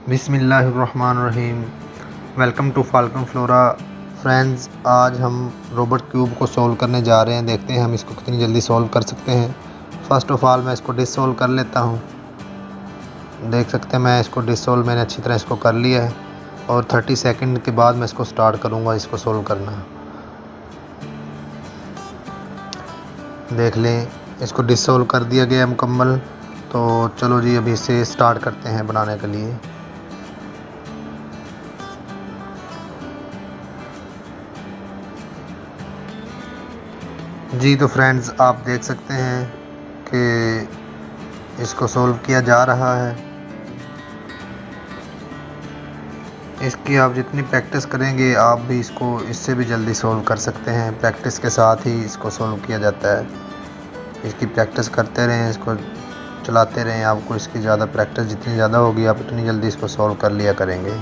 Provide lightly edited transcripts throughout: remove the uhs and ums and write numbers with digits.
बिस्मिल्लाहिर्रहमानिर्रहीम। Welcome to Falcon Flora. Friends, आज हम रोबोट क्यूब को सॉल्व करने जा रहे हैं। देखते हैं हम इसको कितनी जल्दी सॉल्व कर सकते हैं। फ़र्स्ट ऑफ़ ऑल मैं इसको डिसॉल्व कर लेता हूं। देख सकते हैं मैं इसको डिसॉल्व मैंने अच्छी तरह इसको कर लिया है और 30 सेकंड के बाद मैं इसको स्टार्ट करूंगा इसको सॉल्व करना। देख लें, इसको डिसॉल्व कर दिया गया मुकम्मल। तो चलो जी, अभी इसे स्टार्ट करते हैं बनाने के लिए। जी तो फ्रेंड्स, आप देख सकते हैं कि इसको सॉल्व किया जा रहा है। इसकी आप जितनी प्रैक्टिस करेंगे आप भी इसको इससे भी जल्दी सॉल्व कर सकते हैं। प्रैक्टिस के साथ ही इसको सॉल्व किया जाता है। इसकी प्रैक्टिस करते रहें, इसको चलाते रहें। आपको इसकी ज़्यादा प्रैक्टिस जितनी ज़्यादा होगी आप उतनी जल्दी इसको सॉल्व कर लिया करेंगे।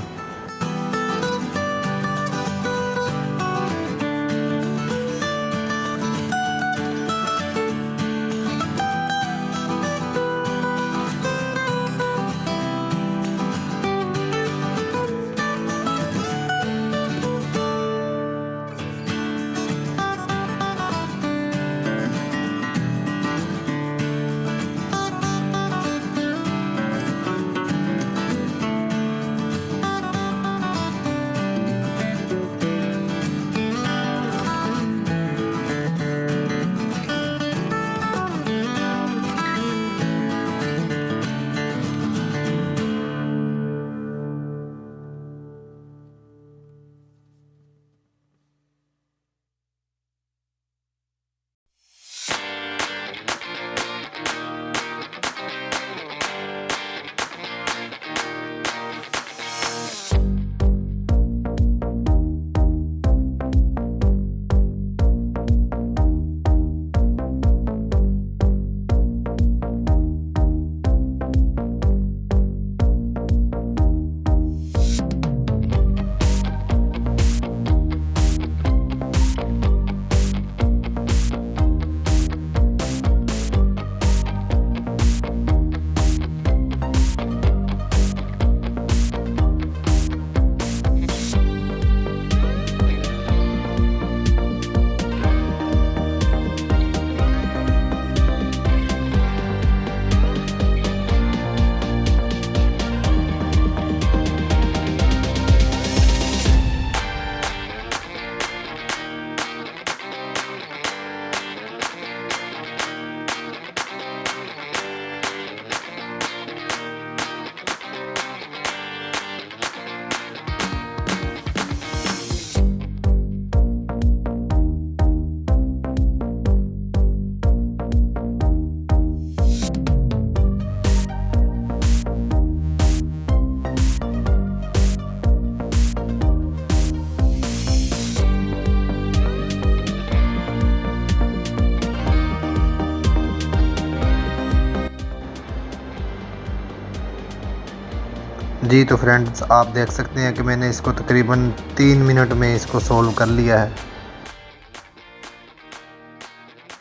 जी तो फ्रेंड्स, आप देख सकते हैं कि मैंने इसको तकरीबन 3 मिनट में इसको सॉल्व कर लिया है।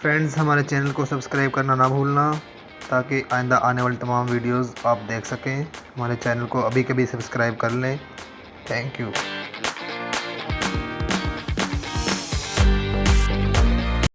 फ्रेंड्स, हमारे चैनल को सब्सक्राइब करना ना भूलना ताकि आइंदा आने वाली तमाम वीडियोस आप देख सकें। हमारे चैनल को अभी कभी सब्सक्राइब कर लें। Thank you.